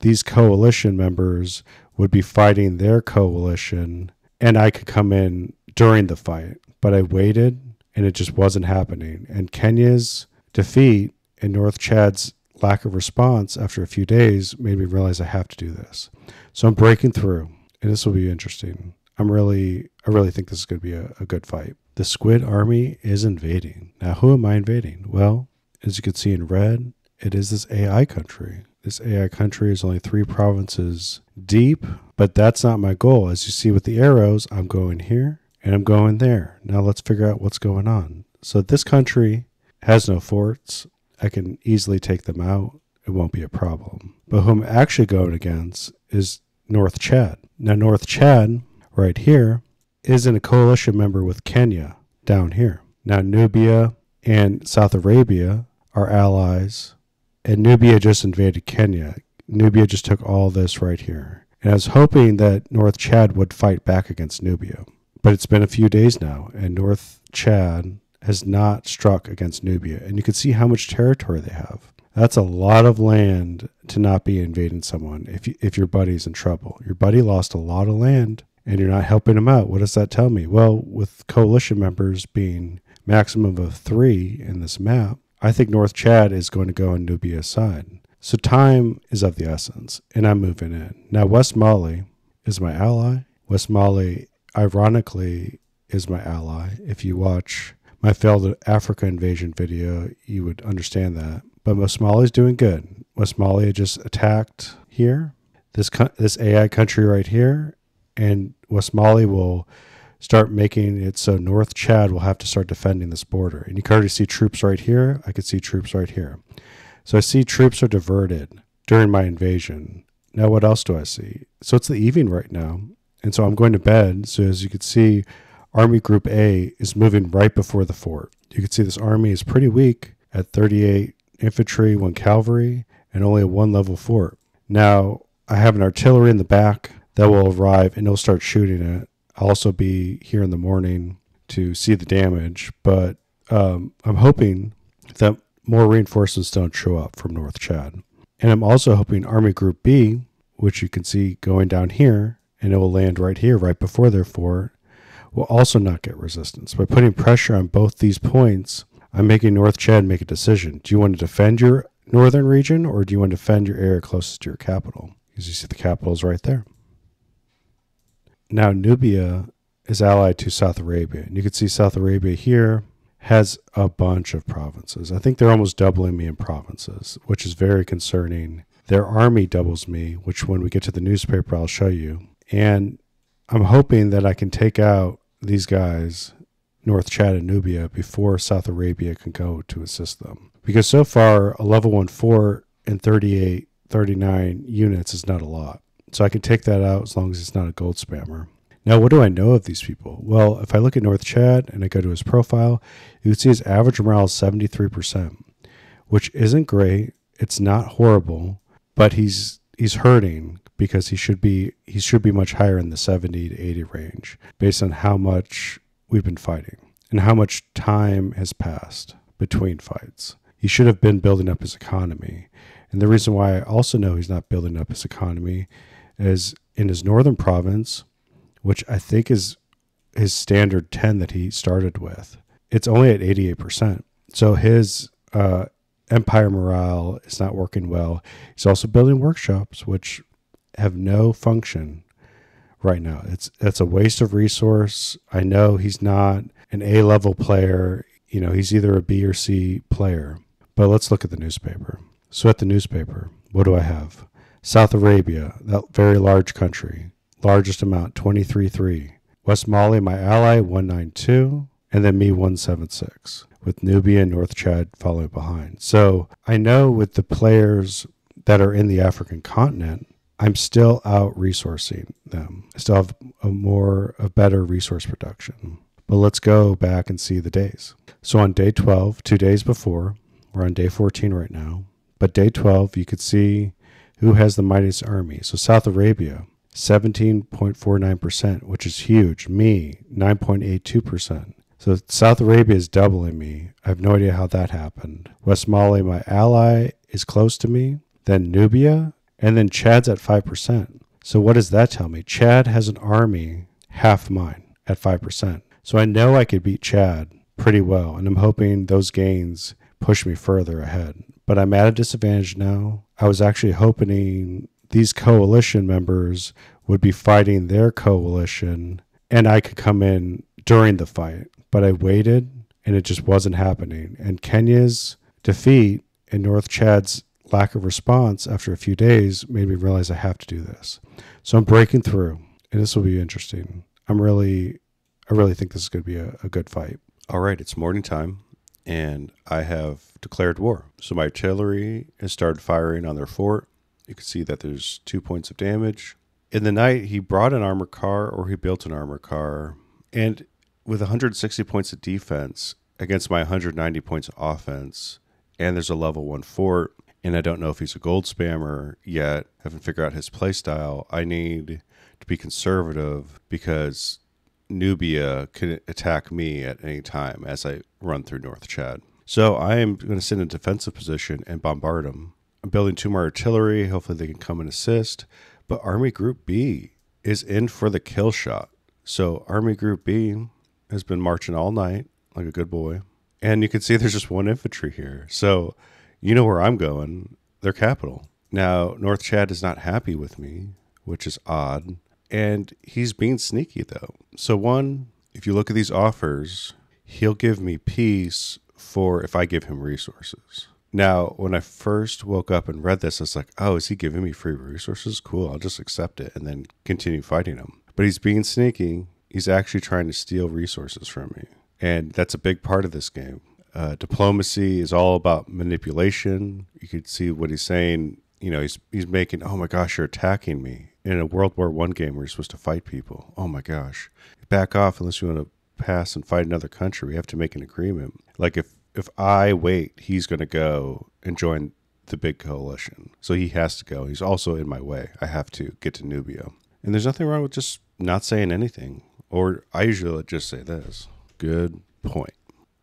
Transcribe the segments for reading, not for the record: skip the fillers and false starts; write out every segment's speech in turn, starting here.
these coalition members would be fighting their coalition, and I could come in during the fight. But I waited, and it just wasn't happening. And Kenya's defeat and North Chad's lack of response after a few days made me realize I have to do this. So I'm breaking through, and this will be interesting. I really think this is going to be a good fight. The Squid army is invading. Now, who am I invading? Well, as you can see in red, it is this AI country. This AI country is only 3 provinces deep, but that's not my goal. As you see with the arrows, I'm going here and I'm going there. Now let's figure out what's going on. So this country has no forts. I can easily take them out. It won't be a problem. But who I'm actually going against is North Chad. Now North Chad, right here, is in a coalition member with Kenya down here. Now Nubia and South Arabia are allies, and Nubia just invaded Kenya. Nubia just took all this right here. And I was hoping that North Chad would fight back against Nubia. But it's been a few days now, and North Chad has not struck against Nubia. And you can see how much territory they have. That's a lot of land to not be invading someone if your buddy's in trouble. Your buddy lost a lot of land, and you're not helping him out. What does that tell me? Well, with coalition members being maximum of 3 in this map, I think North Chad is going to go on Nubia's side. So time is of the essence, and I'm moving in. Now, West Mali is my ally. West Mali, ironically, is my ally. If you watch my failed Africa invasion video, you would understand that. But West Mali is doing good. West Mali just attacked here, this AI country right here, and West Mali will start making it so North Chad will have to start defending this border. And you can already see troops right here. I could see troops right here. So I see troops are diverted during my invasion. Now what else do I see? So it's the evening right now. And so I'm going to bed. So as you can see, Army Group A is moving right before the fort. You can see this army is pretty weak at 38 infantry, 1 cavalry, and only a 1-level fort. Now I have an artillery in the back that will arrive and it'll start shooting it. I'll also be here in the morning to see the damage, but I'm hoping that more reinforcements don't show up from North Chad. And I'm also hoping Army Group B, which you can see going down here, and it will land right here, right before their fort, will also not get resistance. By putting pressure on both these points, I'm making North Chad make a decision. Do you want to defend your northern region, or do you want to defend your area closest to your capital? Because you see the capital is right there. Now Nubia is allied to South Arabia. And you can see South Arabia here has a bunch of provinces. I think they're almost doubling me in provinces, which is very concerning. Their army doubles me, which when we get to the newspaper, I'll show you. And I'm hoping that I can take out these guys, North Chad and Nubia, before South Arabia can go to assist them. Because so far, a level 1 fort and 38, 39 units is not a lot. So I can take that out as long as it's not a gold spammer. Now, what do I know of these people? Well, if I look at North Chad and I go to his profile, you can see his average morale is 73%, which isn't great. It's not horrible, but he's hurting because he should be much higher in the 70 to 80 range based on how much we've been fighting and how much time has passed between fights. He should have been building up his economy. And the reason why I also know he's not building up his economy is in his northern province, which I think is his standard 10 that he started with. It's only at 88%. So his empire morale is not working well. He's also building workshops, which have no function right now. It's a waste of resource. I know he's not an A-level player. You know, he's either a B or C player. But let's look at the newspaper. So at the newspaper, what do I have? South Arabia, that very large country, largest amount, 23.3. West Mali, my ally, 192, and then me, 176, with Nubia and North Chad following behind. So I know with the players that are in the African continent, I'm still out-resourcing them. I still have a better resource production. But let's go back and see the days. So on day 12, 2 days before, we're on day 14 right now, but day 12, you could see who has the mightiest army. So South Arabia, 17.49%, which is huge. Me, 9.82%. So South Arabia is doubling me. I have no idea how that happened. West Mali, my ally, is close to me. Then Nubia, And then Chad's at 5%. So what does that tell me? Chad has an army half mine at 5%. So I know I could beat Chad pretty well, and I'm hoping those gains push me further ahead. But I'm at a disadvantage now. I was actually hoping these coalition members would be fighting their coalition, and I could come in during the fight. But I waited, and it just wasn't happening. And Kenya's defeat and North Chad's lack of response after a few days made me realize I have to do this. So I'm breaking through, and this will be interesting. I really think this is going to be a good fight. All right, it's morning time, and I have declared war. So my artillery has started firing on their fort. You can see that there's 2 points of damage. In the night, he brought an armored car, or he built an armored car, and with 160 points of defense against my 190 points of offense, and there's a level 1 fort, and I don't know if he's a gold spammer yet. I haven't figured out his play style. I need to be conservative because Nubia can attack me at any time as I run through North Chad. So I am going to sit in a defensive position and bombard them. I'm building 2 more artillery. Hopefully they can come and assist. But Army Group B is in for the kill shot. So Army Group B has been marching all night like a good boy. And you can see there's just 1 infantry here. So you know where I'm going. Their capital. Now, North Chad is not happy with me, which is odd. And he's being sneaky, though. So one, if you look at these offers, he'll give me peace for if I give him resources. Now, when I first woke up and read this, I was like, oh, is he giving me free resources? Cool, I'll just accept it and then continue fighting him. But he's being sneaky. He's actually trying to steal resources from me. And that's a big part of this game. Diplomacy is all about manipulation. You could see what he's saying. You know, he's making, oh my gosh, you're attacking me. In a World War I game where you're supposed to fight people. Oh my gosh. Back off unless you want to pass and fight another country. We have to make an agreement. Like if I wait, he's going to go and join the big coalition. So he has to go. He's also in my way. I have to get to Nubia. And there's nothing wrong with just not saying anything. Or I usually just say this. Good point.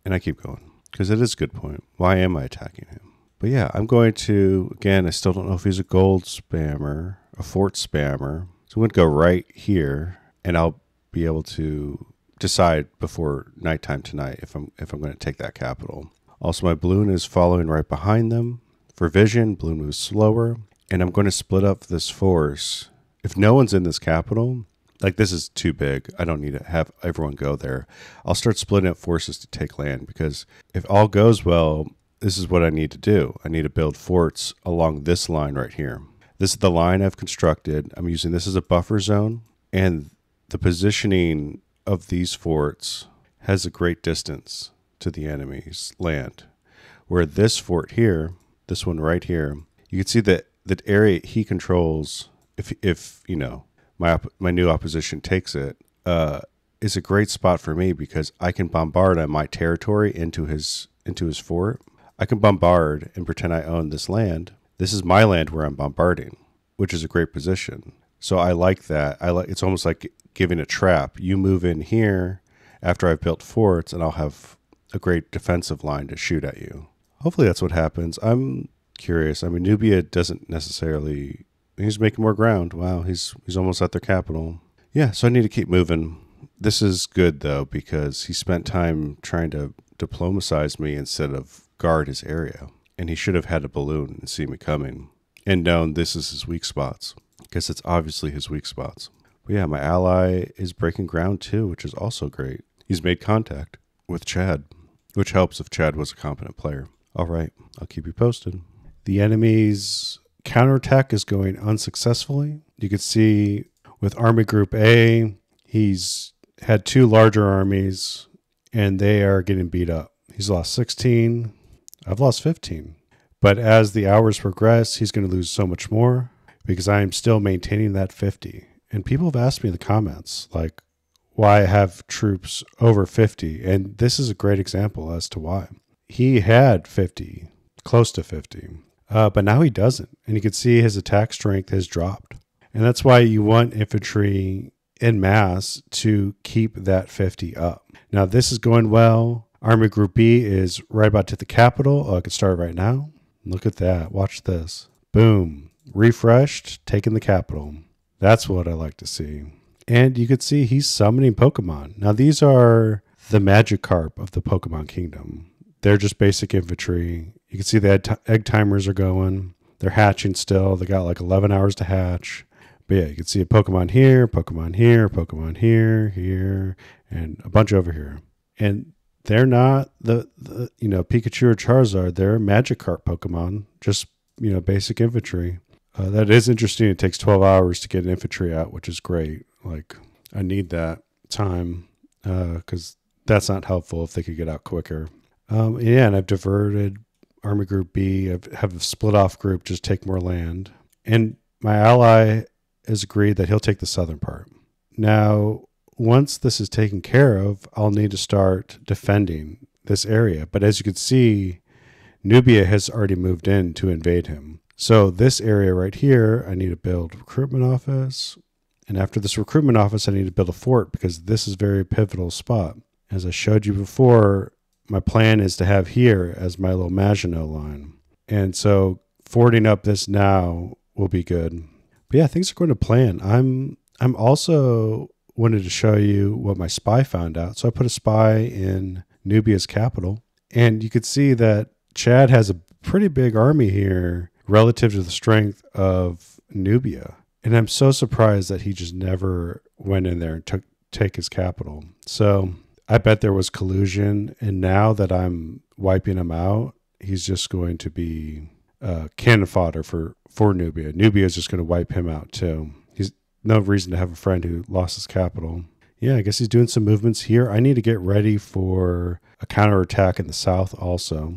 And I keep going. Because it is a good point. Why am I attacking him? But yeah, I'm going to, again, I still don't know if he's a gold spammer, a fort spammer. So I'm going to go right here, and I'll be able to decide before nighttime tonight if I'm going to take that capital. Also, my balloon is following right behind them. For vision, balloon moves slower, and I'm going to split up this force. If no one's in this capital, like this is too big, I don't need to have everyone go there. I'll start splitting up forces to take land, because if all goes well, this is what I need to do. I need to build forts along this line right here. This is the line I've constructed. I'm using this as a buffer zone, and the positioning of these forts has a great distance to the enemy's land. Where this fort here, this one right here, you can see that the area he controls, if you know, my new opposition takes it, is a great spot for me because I can bombard on my territory into his fort. I can bombard and pretend I own this land. This is my land where I'm bombarding, which is a great position. So I like that. It's almost like giving a trap. You move in here after I've built forts, and I'll have a great defensive line to shoot at you. Hopefully that's what happens. I'm curious. I mean, Nubia doesn't necessarily. He's making more ground. Wow, he's almost at their capital. Yeah, so I need to keep moving. This is good though because he spent time trying to diplomatize me instead of guard his area, and he should have had a balloon and see me coming and known this is his weak spots, because it's obviously his weak spots. But yeah, my ally is breaking ground too, which is also great. He's made contact with Chad, which helps if Chad was a competent player. All right, I'll keep you posted. The enemy's counterattack is going unsuccessfully. You can see with Army Group A, he's had 2 larger armies, and they are getting beat up. He's lost 16. I've lost 15. But as the hours progress, he's going to lose so much more because I am still maintaining that 50. And people have asked me in the comments, like, why I have troops over 50. And this is a great example as to why. He had 50, close to 50, but now he doesn't. And you can see his attack strength has dropped. And that's why you want infantry en masse to keep that 50 up. Now, this is going well. Army Group B is right about to the capital. I could start right now. Look at that. Watch this. Boom. refreshed, taking the capital. That's what I like to see. And you could see he's summoning Pokemon. Now, these are the Magikarp of the Pokemon Kingdom. They're just basic infantry. You can see the egg timers are going. They're hatching still. They got like 11 hours to hatch. But yeah, you can see a Pokemon here, Pokemon here, Pokemon here, here, and a bunch over here. And they're not the Pikachu or Charizard. They're Magikarp Pokemon, just, basic infantry. That is interesting. It takes 12 hours to get an infantry out, which is great. Like, I need that time because that's not helpful if they could get out quicker. And I've diverted Army Group B. I have a split off group, just take more land. And my ally has agreed that he'll take the southern part. Now, once this is taken care of, I'll need to start defending this area. But as you can see, Nubia has already moved in to invade him. So this area right here, I need to build recruitment office. And after this recruitment office, I need to build a fort because this is a very pivotal spot. As I showed you before, my plan is to have here as my little Maginot line. And so forting up this now will be good. But yeah, things are going to plan. I'm also wanted to show you what my spy found out. So I put a spy in Nubia's capital. And you could see that Chad has a pretty big army here relative to the strength of Nubia. And I'm so surprised that he just never went in there and take his capital. So I bet there was collusion. And now that I'm wiping him out, he's just going to be cannon fodder for Nubia. Nubia is just going to wipe him out too. He's no reason to have a friend who lost his capital. Yeah, I guess he's doing some movements here. I need to get ready for a counterattack in the south also.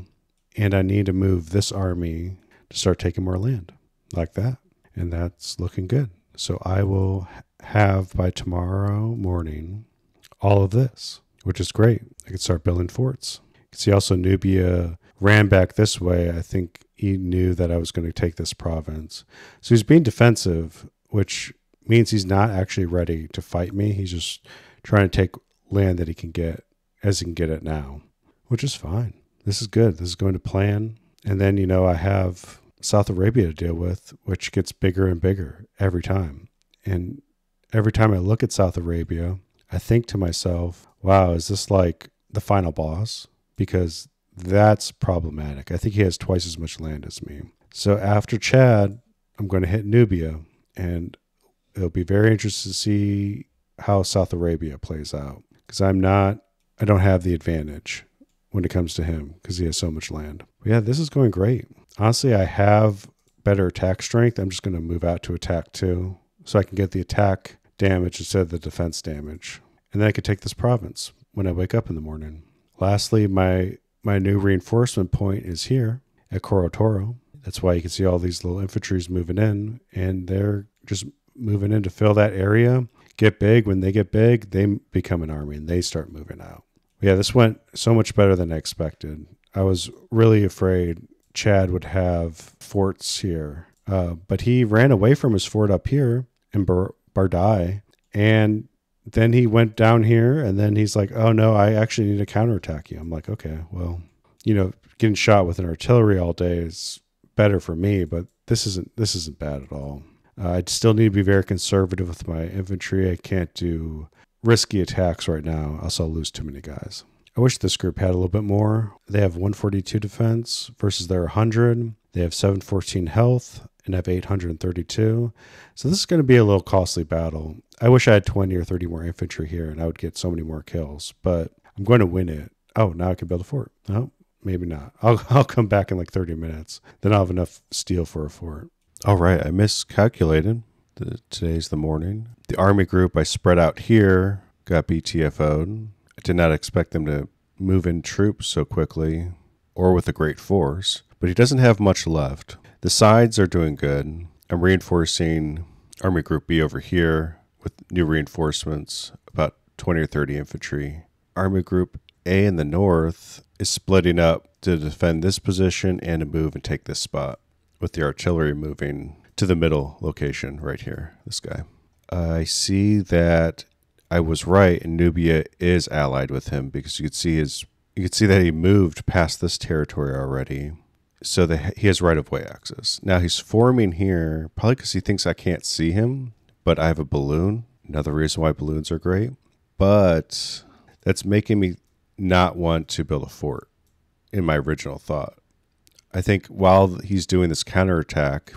And I need to move this army to start taking more land like that. And that's looking good. So I will have by tomorrow morning all of this, which is great. I can start building forts. You can see also Nubia ran back this way. I think he knew that I was going to take this province. So he's being defensive, which means he's not actually ready to fight me. He's just trying to take land that he can get as he can get it now, which is fine. This is good. This is going to plan. And then, I have South Arabia to deal with, which gets bigger and bigger every time. And every time I look at South Arabia, I think to myself, wow, is this like the final boss? Because that's problematic. I think he has twice as much land as me. So after Chad, I'm going to hit Nubia, and it'll be very interesting to see how South Arabia plays out. Because I don't have the advantage when it comes to him because he has so much land. But yeah, this is going great. Honestly, I have better attack strength. I'm just going to move out to attack 2 so I can get the attack damage instead of the defense damage. And then I could take this province when I wake up in the morning. Lastly, my new reinforcement point is here at Korotoro. That's why you can see all these little infantries moving in, and they're just moving in to fill that area, get big. When they get big, they become an army and they start moving out. Yeah, this went so much better than I expected. I was really afraid Chad would have forts here, but he ran away from his fort up here in Bardai, and then he went down here, and then he's like, oh no, I actually need to counterattack you. I'm like, okay, well, getting shot with an artillery all day is better for me, but this isn't bad at all. I still need to be very conservative with my infantry. I can't do risky attacks right now, else I'll lose too many guys. I wish this group had a little bit more. They have 142 defense versus their 100. They have 714 health and have 832. So this is going to be a little costly battle. I wish I had 20 or 30 more infantry here and I would get so many more kills, but I'm going to win it. Oh, now I can build a fort. Oh, maybe not. I'll come back in like 30 minutes. Then I'll have enough steel for a fort. All right, I miscalculated. Today's the morning. The army group I spread out here got BTFO'd. I did not expect them to move in troops so quickly or with a great force, but he doesn't have much left. The sides are doing good. I'm reinforcing Army Group B over here with new reinforcements, about 20 or 30 infantry. Army Group A in the north is splitting up to defend this position and to move and take this spot, with the artillery moving to the middle location right here, this guy. I see that I was right, and Nubia is allied with him because you could see that he moved past this territory already. so that he has right-of-way access. Now he's forming here, probably because he thinks I can't see him, but I have a balloon. Another reason why balloons are great. But that's making me not want to build a fort in my original thought. I think while he's doing this counterattack,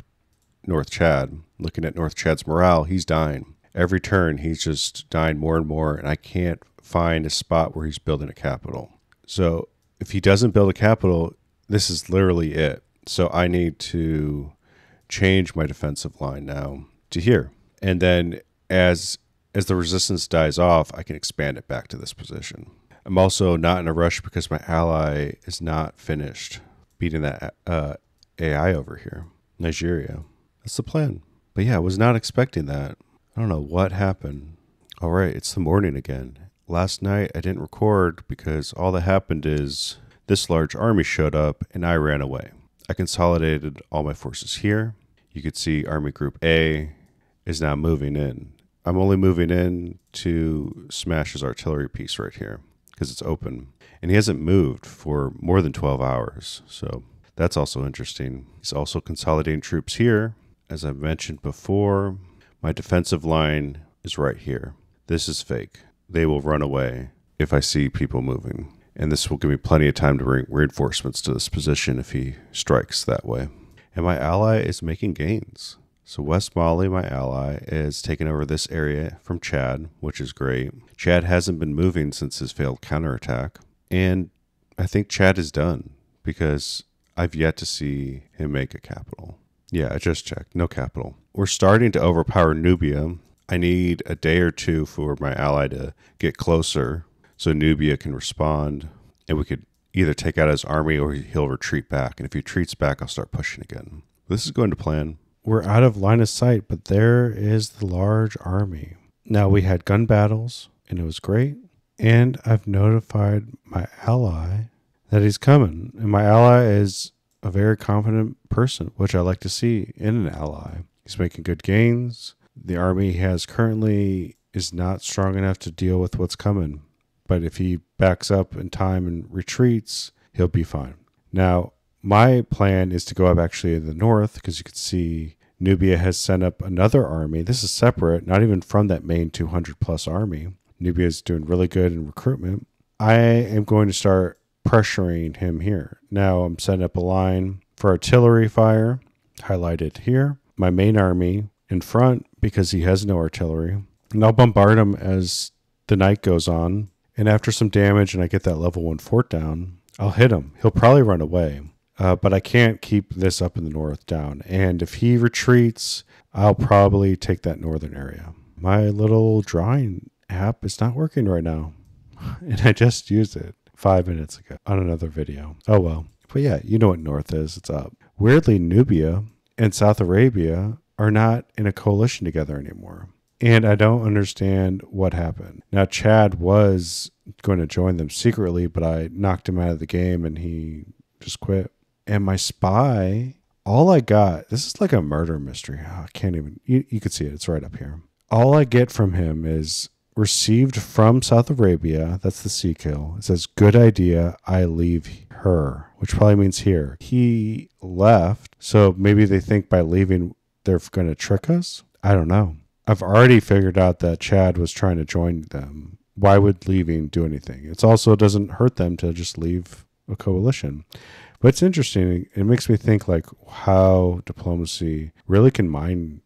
North Chad, looking at North Chad's morale, he's dying. Every turn, he's just dying more and more, and I can't find a spot where he's building a capital. So if he doesn't build a capital, this is literally it. So I need to change my defensive line now to here. And then as the resistance dies off, I can expand it back to this position. I'm also not in a rush because my ally is not finished beating that AI over here, Nigeria. That's the plan. But yeah, I was not expecting that. I don't know what happened. All right, it's the morning again. Last night I didn't record because all that happened is this large army showed up and I ran away. I consolidated all my forces here. You could see Army Group A is now moving in. I'm only moving in to smash his artillery piece right here because it's open. And he hasn't moved for more than 12 hours. So that's also interesting. He's also consolidating troops here. As I mentioned before, my defensive line is right here. This is fake. They will run away if I see people moving. And this will give me plenty of time to bring reinforcements to this position if he strikes that way. And my ally is making gains. So West Mali, my ally, is taking over this area from Chad, which is great. Chad hasn't been moving since his failed counterattack. And I think Chad is done because I've yet to see him make a capital. Yeah, I just checked. No capital. We're starting to overpower Nubia. I need a day or two for my ally to get closer so Nubia can respond. And we could either take out his army or he'll retreat back. And if he retreats back, I'll start pushing again. This is going to plan. We're out of line of sight, but there is the large army. Now, we had gun battles, and it was great. And I've notified my ally that he's coming. And my ally is a very confident person, which I like to see in an ally. He's making good gains. The army he has currently is not strong enough to deal with what's coming. But if he backs up in time and retreats, he'll be fine. Now, my plan is to go up actually in the north because you can see Nubia has sent up another army. This is separate, not even from that main 200 plus army. Nubia is doing really good in recruitment. I am going to start pressuring him here. Now I'm setting up a line for artillery fire, highlighted here. My main army in front because he has no artillery. And I'll bombard him as the night goes on. And after some damage and I get that level 1 fort down, I'll hit him. He'll probably run away. But I can't keep this up in the north down. And if he retreats, I'll probably take that northern area. My little drawing app is not working right now. And I just used it 5 minutes ago on another video. Oh well. But yeah, you know what north is. It's up. Weirdly, Nubia and South Arabia are not in a coalition together anymore. And I don't understand what happened. Now, Chad was going to join them secretly, but I knocked him out of the game and he just quit. And my spy, all I got, this is like a murder mystery. Oh, I can't even, you can see it. It's right up here. All I get from him is received from South Arabia. That's the C kill. It says, good idea. I leave her, which probably means here. He left. So maybe they think by leaving, they're going to trick us. I don't know. I've already figured out that Chad was trying to join them. Why would leaving do anything? It also doesn't hurt them to just leave a coalition. But it's interesting. It makes me think like how diplomacy really can mind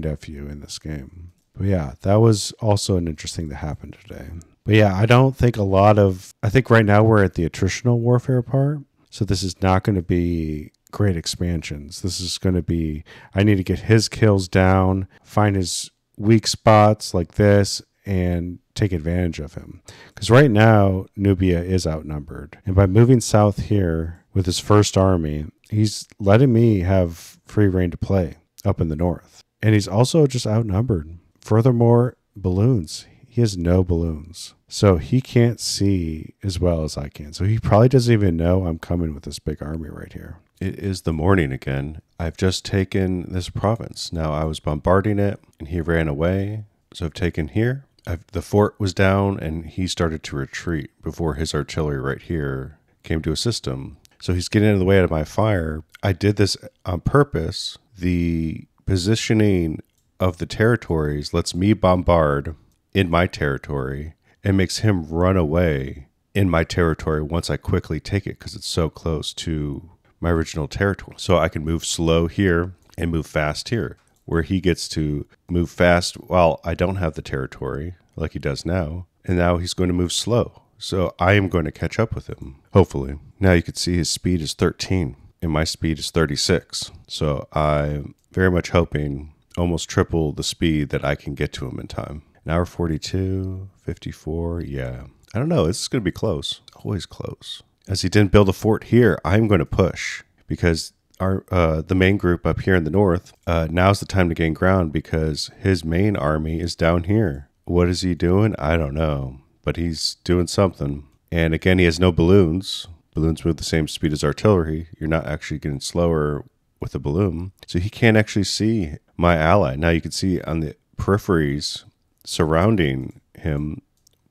F you in this game. But yeah, that was also an interesting that happened today. But yeah, I think right now we're at the attritional warfare part. So this is not going to be great expansions. This is going to be, I need to get his kills down, find his weak spots like this, and take advantage of him. Because right now, Nubia is outnumbered. And by moving south here with his first army, he's letting me have free reign to play up in the north. And he's also just outnumbered. Furthermore, balloons. He has no balloons. So he can't see as well as I can. So he probably doesn't even know I'm coming with this big army right here. It is the morning again. I've just taken this province. Now I was bombarding it and he ran away. So I've taken here. The fort was down and he started to retreat before his artillery right here came to assist him. So he's getting in the way of my fire. I did this on purpose. The positioning of the territories lets me bombard in my territory and makes him run away in my territory once I quickly take it, because it's so close to my original territory. So I can move slow here and move fast here, where he gets to move fast while I don't have the territory like he does now. And now he's going to move slow. So I am going to catch up with him, hopefully. Now you can see his speed is 13 and my speed is 36. So I'm very much hoping almost triple the speed that I can get to him in time. An hour 42, 54, yeah. I don't know, this is going to be close, always close. As he didn't build a fort here, I'm going to push because the main group up here in the north, now's the time to gain ground because his main army is down here. What is he doing? I don't know, but he's doing something. And again, he has no balloons. Balloons move the same speed as artillery. You're not actually getting slower with a balloon. So he can't actually see my ally. Now you can see on the peripheries surrounding him,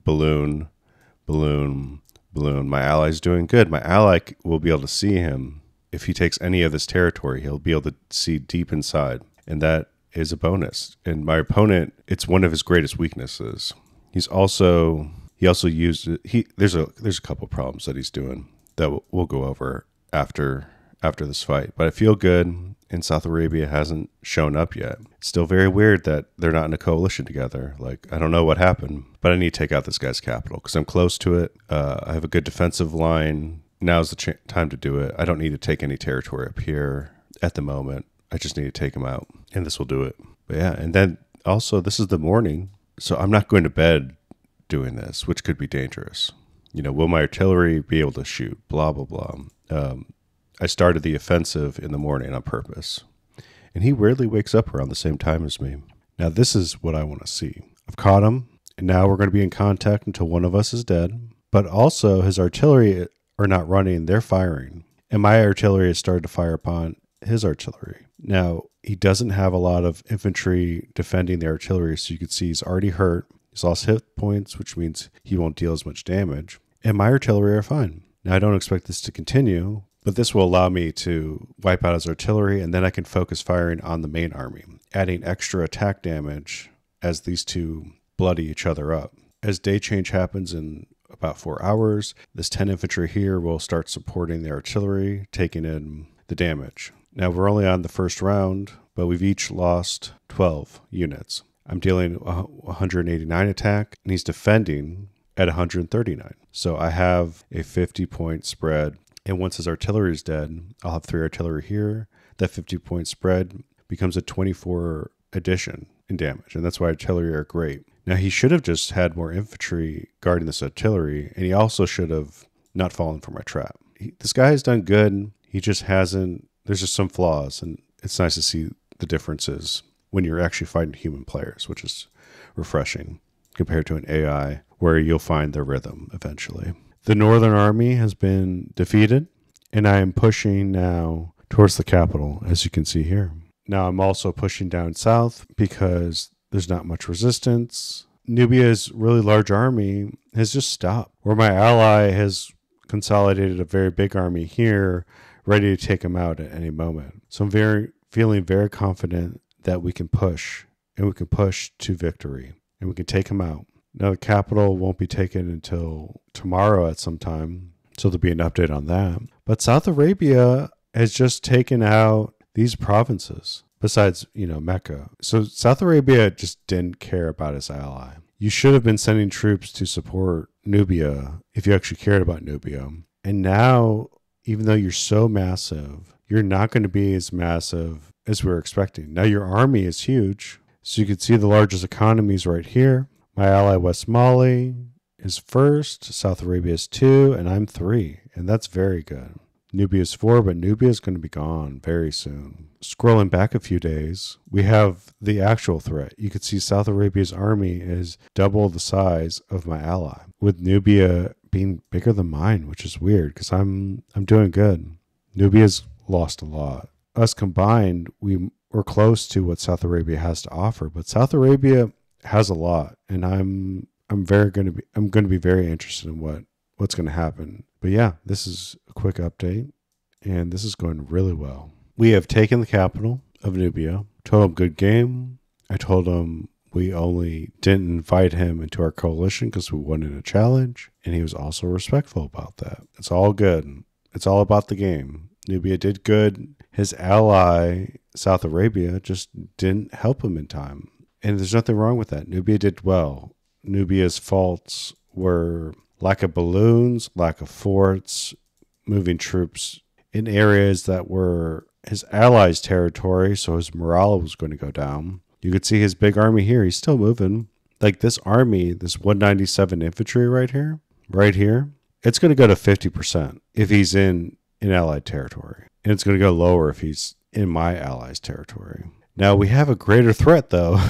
balloon, balloon, balloon. My ally's doing good. My ally will be able to see him. If he takes any of this territory, he'll be able to see deep inside. And that is a bonus. And my opponent, it's one of his greatest weaknesses. He also used there's a couple problems that he's doing that we'll go over after this fight. But I feel good, and South Arabia hasn't shown up yet. It's still very weird that they're not in a coalition together. Like, I don't know what happened, but I need to take out this guy's capital because I'm close to it. I have a good defensive line. Now's the time to do it. I don't need to take any territory up here at the moment. I just need to take him out, and this will do it. But yeah, and then also this is the morning, so I'm not going to bed doing this, which could be dangerous. Will my artillery be able to shoot? Blah, blah, blah. I started the offensive in the morning on purpose, and he rarely wakes up around the same time as me. Now, this is what I want to see. I've caught him, and now we're going to be in contact until one of us is dead, but also his artillery are not running, they're firing, and my artillery has started to fire upon his artillery. Now, he doesn't have a lot of infantry defending the artillery, so you can see he's already hurt. He's lost hit points, which means he won't deal as much damage, and my artillery are fine. Now, I don't expect this to continue, but this will allow me to wipe out his artillery, and then I can focus firing on the main army, adding extra attack damage as these two bloody each other up. As day change happens in about 4 hours, this 10 infantry here will start supporting the artillery, taking in the damage. Now, we're only on the first round, but we've each lost 12 units. I'm dealing 189 attack, and he's defending at 139. So I have a 50-point spread. And once his artillery is dead, I'll have 3 artillery here. That 50-point spread becomes a 24 addition in damage. And that's why artillery are great. Now, he should have just had more infantry guarding this artillery. And he also should have not fallen for my trap. This guy has done good. He just hasn't. There's just some flaws. And it's nice to see the differences when you're actually fighting human players, which is refreshing compared to an AI where you'll find the rhythm eventually. The Northern Army has been defeated, and I am pushing now towards the capital, as you can see here. Now I'm also pushing down south because there's not much resistance. Nubia's really large army has just stopped, where my ally has consolidated a very big army here, ready to take him out at any moment. So I'm feeling very confident that we can push, and we can push to victory, and we can take him out. Now, the capital won't be taken until tomorrow at some time, so there'll be an update on that. But South Arabia has just taken out these provinces, besides, Mecca. So South Arabia just didn't care about his ally. You should have been sending troops to support Nubia if you actually cared about Nubia. And now, even though you're so massive, you're not going to be as massive as we were expecting. Now, your army is huge, so you can see the largest economies right here. My ally West Mali is first, South Arabia is 2, and I'm 3, and that's very good. Nubia is 4, but Nubia is going to be gone very soon. Scrolling back a few days, we have the actual threat. You can see South Arabia's army is double the size of my ally, with Nubia being bigger than mine, which is weird because I'm doing good. Nubia's lost a lot. Us combined, we're close to what South Arabia has to offer, but South Arabia has a lot, and I'm going to be very interested in what's going to happen. But yeah, this is a quick update. and this is going really well. We have taken the capital of Nubia. Told him good game. I told him we only didn't invite him into our coalition because we wanted a challenge, and he was also respectful about that. It's all good. It's all about the game. Nubia did good. His ally, South Arabia, just didn't help him in time. And there's nothing wrong with that. Nubia did well. Nubia's faults were lack of balloons, lack of forts, moving troops in areas that were his allies' territory, so his morale was going to go down. You could see his big army here. He's still moving. Like this army, this 197 infantry right here, it's going to go to 50% if he's in allied territory. And it's going to go lower if he's in my allies' territory. Now, we have a greater threat, though.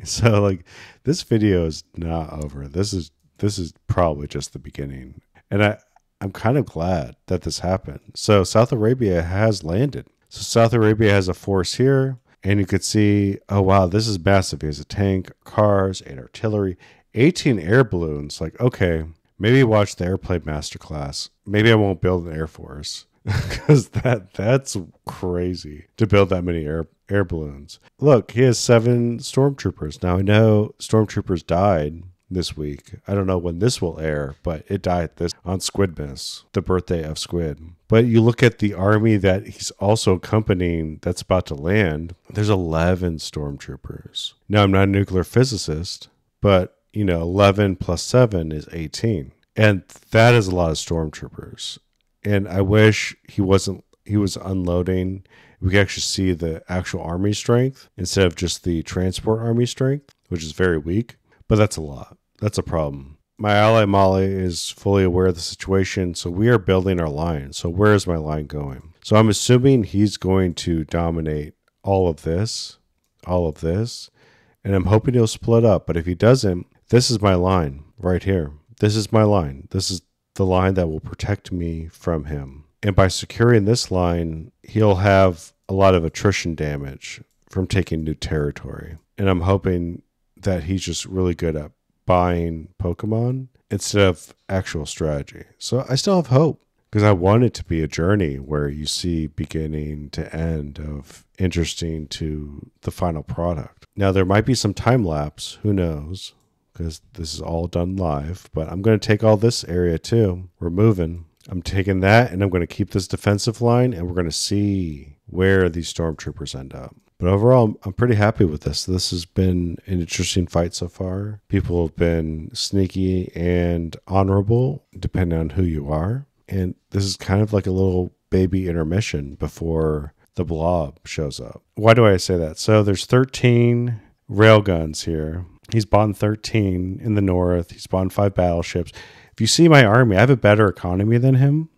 So, like, this video is not over. This is probably just the beginning. And I'm kind of glad that this happened. So, South Arabia has landed. So, South Arabia has a force here. And you could see, oh, wow, this is massive. He has a tank, cars, 8 artillery, 18 air balloons. Like, okay, maybe watch the airplane masterclass. Maybe I won't build an air force. Because that's crazy to build that many air balloons. Look, he has 7 stormtroopers. Now, I know stormtroopers died this week. I don't know when this will air, but it died on Squidmas, the birthday of Squid. But you look at the army that he's also accompanying that's about to land, there's 11 stormtroopers. Now, I'm not a nuclear physicist, but, 11 plus 7 is 18. And that is a lot of stormtroopers. And I wish he was unloading. We could actually see the actual army strength instead of just the transport army strength, which is very weak. But that's a lot. That's a problem. My ally Mali is fully aware of the situation, so we are building our line. So where is my line going? So I'm assuming he's going to dominate all of this, and I'm hoping he'll split up. But if he doesn't, this is my line right here. This is my line. This is the line that will protect me from him. And by securing this line, he'll have a lot of attrition damage from taking new territory. And I'm hoping that he's just really good at buying Pokemon instead of actual strategy. So I still have hope because I want it to be a journey where you see beginning to end of interesting to the final product. Now, there might be some time lapse. Who knows? Because this is all done live, but I'm going to take all this area too. We're moving. I'm taking that and I'm going to keep this defensive line and we're going to see where these stormtroopers end up. But overall, I'm pretty happy with this. This has been an interesting fight so far. People have been sneaky and honorable, depending on who you are. And this is kind of like a little baby intermission before the blob shows up. Why do I say that? So there's 13 railguns here. He's spawned 13 in the north. He's spawned 5 battleships. If you see my army, I have a better economy than him.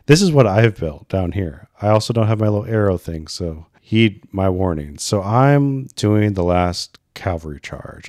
This is what I've built down here. I also don't have my little arrow thing, so heed my warning. So I'm doing the last cavalry charge.